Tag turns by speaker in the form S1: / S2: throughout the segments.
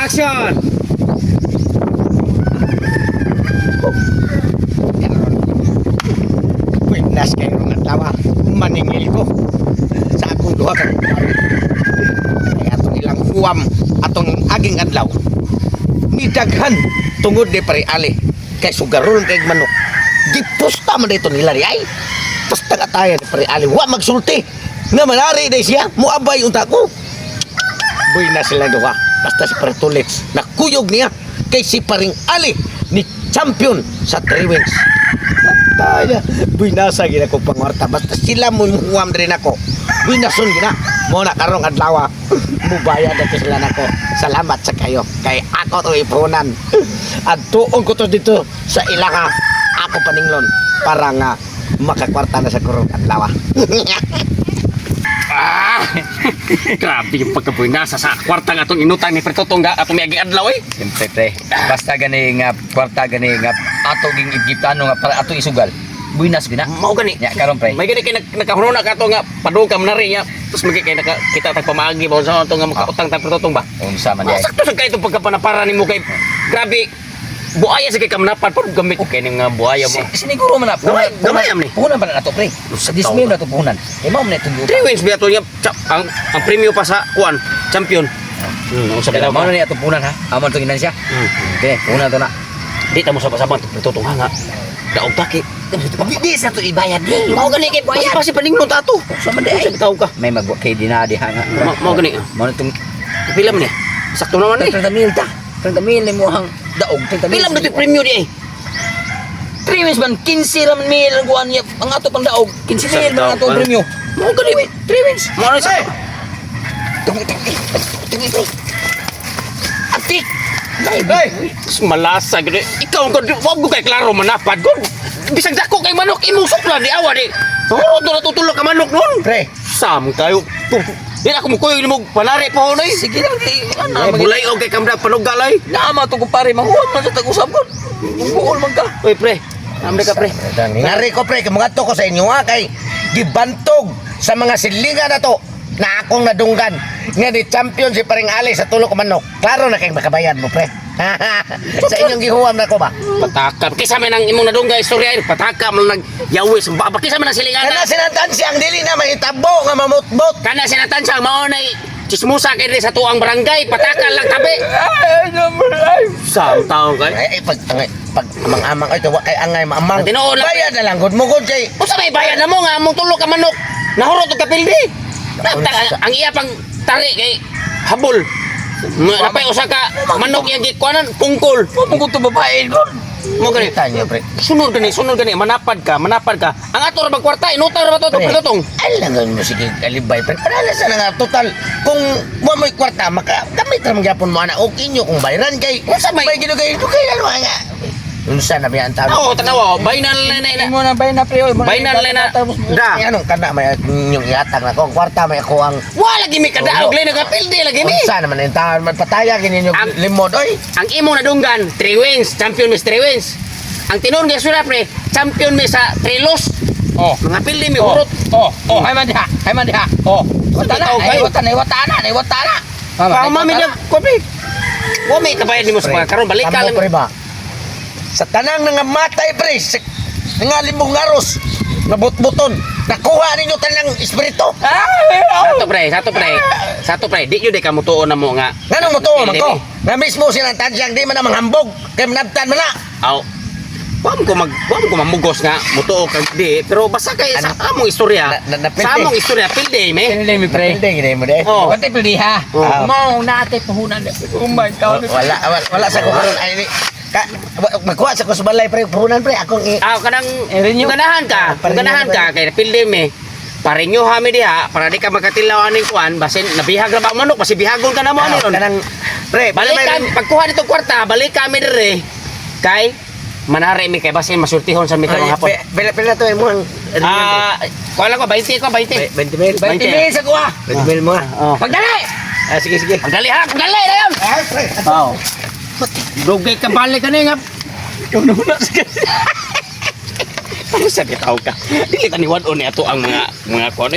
S1: Action!
S2: Pinas kayo ng tawa, maningil ko sa akong duha ka. Kaya atong ilang uwam, atong aging adlaw. Nidaghan tungod ni pare ali kay sugaron kay manok. Gipusta man dito nila ay. Pusta ka tayo ni pare ali, wa magsulti. Nga manari day siya, muabay unta ko. Boy na sila duha. Basta si pare Tulits, nakuyog niya kay si paring ali ni champion sa 3 wins. Taya, binasa gina ko pangwarta. Basta sila mo muhuam rin ako. Binason gina. Mo na karong adlaw. Mubaya dito sila nako. Salamat sa kayo. Kay ako to ipunan. At tuon ko to dito sa ilanga. Ako paninglon para nga makakwarta na sa karong adlaw.
S1: Grabe yung pagkabunasa sa kwarta nga itong inutang ni Pretotong nga atong may adlaw eh.
S3: Siyempre pre, basta gani nga kwarta gani nga ato ging Egyptano nga para ato isugal. Buinas gina.
S1: Mao gani.
S3: Ya karon pre.
S1: May gani kay nakahuruna ka to nga padugam na rin ya. Tapos magi kay kita tagpamagi ba sa to nga makautang ta Pretotong ba.
S3: Unsa man di.
S1: Sakto sa kay itong pagkapanapara nimo kay grabe. Buaya sa kay kamnapan pag gamit kay ning buaya mo.
S3: Siniguro man na.
S1: Gamay am ni.
S3: Puhunan pa na ato pre. Sa dismay na to puhunan. Kay mao man ito.
S1: 3 wins biya to niya ang premium pa sa kuan champion. Unsa
S3: Kaya
S1: ba
S3: mao na ni ato puhunan ha. Amon to ginan siya. Okay, puhunan to na.
S1: Di ta mo sabang Pretotong nga. Daog taki.
S3: Di sa to ibayad di. Mao gani kay bayad.
S1: Pasi paningon ta to.
S3: Sa man di.
S1: Bitaw ka.
S3: May magwa kay dinadi ha nga.
S1: Mao gani.
S3: Mao na tong
S1: Pila man ni? Sakto naman eh.
S3: 30,000 ta. 30,000 ni mo hang daog 30,000.
S1: Pila man to premium di eh.
S3: 3 wins man 15 ramen mil ang kuan niya. Ang ato pang daog 15,000 man ang ato
S1: Sakto,
S3: premium. Mao gani 3 wins.
S1: Mao na sa
S3: Atik.
S1: malasa gid. Ikaw ko wag ko kay klaro manapad ko. Bisag dako kay manok imong suklan di awa di. Turo to natutulog ka manok nun.
S2: Pre,
S1: Sam kayo. Di na ko mo kuyo nimo panari pa honoy.
S3: Sige lang di.
S1: Ay bulay og kay kamdag panugalay.
S3: Naama to ko pare manghuwag man sa tag-usap ko. Buol man ka.
S1: Oy pre. Amde ka pre.
S2: ngari ko pre, kamungato ko sa inyo ha kay gibantog sa mga silingan na to na akong nadunggan nga ni champion si paring ali sa tulo ka manok. Klaro na kay makabayad mo pre. Sa inyong gihuwam na ko ba?
S1: Patakap. Kisa man ang imong nadungga istorya patakap man nagyawis. Kisa man ang silingan.
S2: Kana sinatan siyang dili na mahitabo nga mamutbot.
S1: Kana sinatan siya mao nay chismusa kay diri sa tuang barangay patakal lang tabi. Sam taong kay.
S2: Ay pag amang-amang ay wa kay angay maamang.
S1: Tinuod lang.
S2: Bayad na lang gud mo gud kay.
S1: Usa may bayad na mo nga among tulo ka manok. Nahurot og kapildi. Ang iya pang tari kay habol. Napay usa ka manok yang gikuanan pungkol.
S3: Mo ko to babae ko.
S1: Mo gani.
S2: Tanya pre.
S1: Sunod gani manapad ka. Ang ato ra bang kwarta inutang ra ba to Pretotong?
S2: Alangan mo sige kalibay pre. Para sa nga total kung mo may kwarta maka gamit ra magyapon mo ana og inyo kung bayran kay.
S1: Unsa may
S2: ginugay dugay ano nga. Unsa na biyan tawo?
S1: Oo, tanawa, baynan na.
S3: Mo na bay na pre.
S1: Baynan na. Da.
S2: Anong kana may yung iatag na ko ang kwarta may ako ang
S1: Wala lagi mi kadaog lay nagapildi lagi mi.
S2: unsa naman ang taon man pataya gini yung limod oy.
S1: Ang imo nadunggan 3 wins, champion mis 3 wins. Ang tinon nga sura pre, champion mi sa 3 loss.
S3: Oh.
S1: Mga pildi mi urot.
S3: Hay man diha. Hay man diha. Wata na. Ay wata na.
S1: Pa mami niya ko pre. Wa may kabayad nimo sa mga karon balik ka
S2: Amo,
S1: lang.
S2: pre ba? Sa tanang nga matay pre, nga limong ngaros, nabut-buton, nakuha ninyo tanang espiritu.
S1: Sato pre, di nyo di ka mutuon na mo nga.
S2: Nganong mo tuwa man ko? Nga mismo silang tansiyang di man na manghambog, kaya manabtan man na.
S1: Aw. Wam ko mamugos nga mutuo kag di, pero basta kay sa among istorya. Sa among istorya pildi me.
S3: Pinili mi pre.
S2: Hindi, gini mo de.
S1: Oh.
S3: Pati pildi ha. Mo na ate puhunan. Oh my god.
S2: Wala sa kuharon. Ay, magkuha sa kusbalay pre, puhunan pre, akong
S1: Kanang
S3: Erinyo.
S1: ganahan ka kay pildi me. Parinyo hami diha para di ka magkatilaw aning kuan basin nabihag ra ba manok basi bihagon ka na mo ani ron.
S2: kanang, pre,
S1: Balikan pagkuha dito kwarta, balik kami dire. Kay manare mi kay basin masultihon sa mi karong hapon.
S2: Pila to mo ang,
S1: Kuha lang ko 20 ko 20.
S2: 20 mil.
S3: 20 mil sa kuha.
S2: 20 mil mo ha.
S1: Oh.
S3: Pagdali.
S2: Sige, sige.
S1: Pagdali ha, pagdali dayon.
S2: Ay, pre.
S1: Oh. Dugay ka balik ka nga. Ikaw na muna sige. Ano sa bitaw ka? Dili ka niwan ni ato ang mga kuno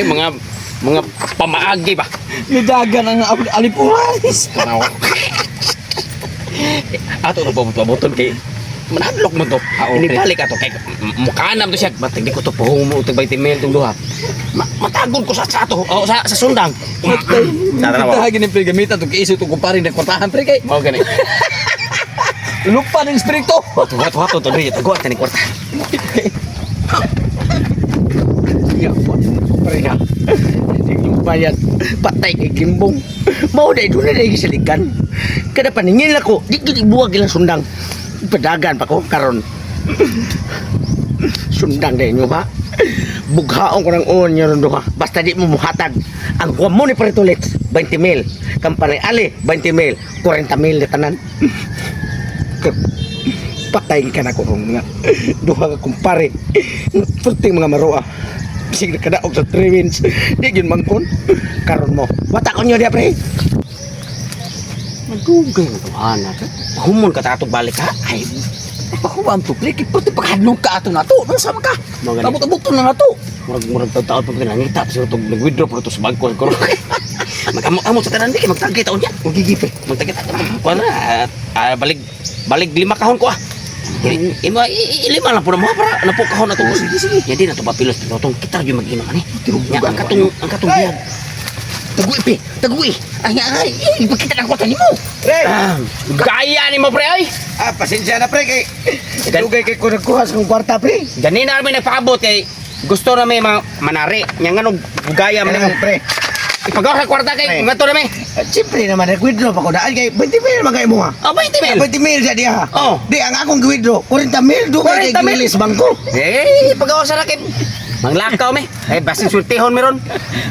S1: mga pamaagi ba.
S3: Nidagan ang alipuris.
S1: Kanawa. Ato na pabuton kay manadlok mo to.
S3: okay.
S1: Inibalik ato kay mukanam to siya. Ba't hindi ko to pahumo tag 20 mil tong duha. Matagod ko sa ato. O sa sundang.
S3: Kita gini pre gamita to kay iso to kumpare ng kwartahan pre kay.
S1: Mao gani.
S3: Lupa ng espiritu.
S1: Wato to diri tago at ni kwarta.
S2: Ya, pre ha. Yung bayad, patay kay Kimbong. Mao day doon na gisalikan. Kada paningin ako, di gid buwag ilang sundang. Pedagan pa ko karon. Sundang day nyo ba? Bughaon ko ng uon nyo ron duha. Basta di mo muhatag. Ang kuha mo ni Paritulit, 20 mil. Kampanay Ali, 20 mil. 40 mil na tanan. Patay ka na ko ron nga. Duha ka kumpare. Puting mga maroa. Sige ka daog sa 3 wins. Di yun mangkon. Karon mo. Wata ko nyo diya pre.
S1: Magugay na to anak. Humon ka tatog balik ha. Ay,
S3: Pakuan to pre kay puti paghadlok ka ato na to. Nasa ka?
S1: Mga ganun.
S3: Tabot-tabot na na to.
S1: murag taon pag nangita so tog nag-withdraw pro to sa bangko ko. Mag-amo sa tanan di magtagay taon yan.
S2: Magigipe.
S1: Magtagay wala balik 5 kahon ko ah. Ima ilima lang po na mo para napo kahon na to. Sige. Hindi na to papilos tong kita gyud mag-ina ani. Nya ang katong diyan. Tagui. Ay, bakit na kwata nimo?
S2: Pre!
S1: Gaya ni mo pre ay.
S2: Pasensya na pre kay dugay kay ko nagkuha sa kong kwarta pre.
S1: Ganina kami nagpaabot kay gusto na may manari. Nya nganog bugaya man
S2: Ano pre?
S1: ipagawa sa kwarta kay ngato na may.
S2: Siyempre naman nag-withdraw pa ko daan kay 20 mil magay mo ha.
S1: Oh, 20 mil.
S2: 20 mil sa diha.
S1: Oh.
S2: Di ang akong withdraw 40 mil dugay kay
S1: 40 mil.
S2: gilis bangko.
S1: Eh, pagawa sa rakim. Manglakaw me. Eh, basin sultihon meron.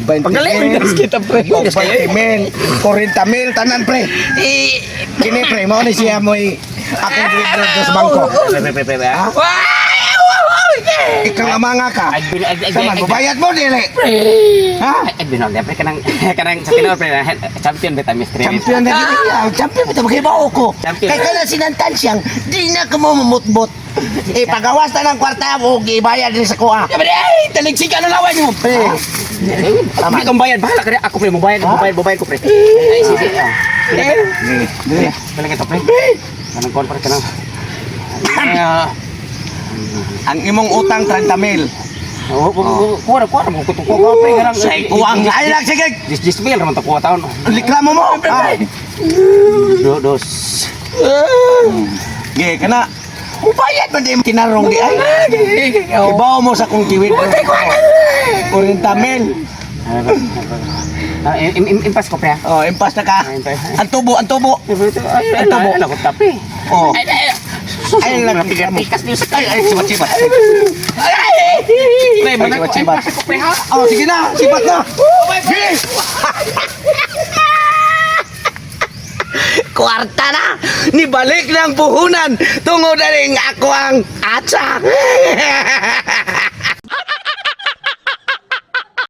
S1: Pagaling.
S2: Gas kita pre. 20 mil, 40 mil tanan pre. Kini pre mo ni siya mo'y akong withdraw sa bangko. Ha? Ikaw ang mga ka. Sama bayad mo dili. Ha?
S1: Binog pre kanang sa tinor pre champion beta mystery.
S2: Champion na gini. Champion bitaw magibaw ko.
S1: Champion.
S2: Kay kana sinantan siyang di na ka mo mamutbot. Pagawas na ng kwarta mo, gibayad din sa kuha.
S1: Ay, taligsika na lawan mo.
S2: Pre.
S1: Tama kang bayad bahala ka ako pre mo bayad ko pre. Ay sige. Balik ito pre. Kanang kon pre kanang.
S2: Ang imong utang 30 mil.
S1: Kuha mo kutuko ko pre kanang.
S2: Say kuwang ay lang sige.
S1: 10 mil raman to kuha taon.
S2: Reklamo mo.
S1: Dos.
S2: Ge kana. Mubayad man di kinarong di ay. Ibaw mo sa kong kiwid. 40 mil.
S1: Impas ko pre.
S2: Oh, impas na ka. Ang tubo.
S1: Ang tubo. Ako tapi.
S2: Oh. Ay lang
S1: Pikas niyo sa
S2: ay sibat-sibat.
S1: Pre, mana ko
S2: Sibat-sibat.
S1: impas ko pre ha.
S2: Oh, sige na, sibat na. Sige. Kwarta na, nibalik ng puhunan tungod na rin ako ang atsa.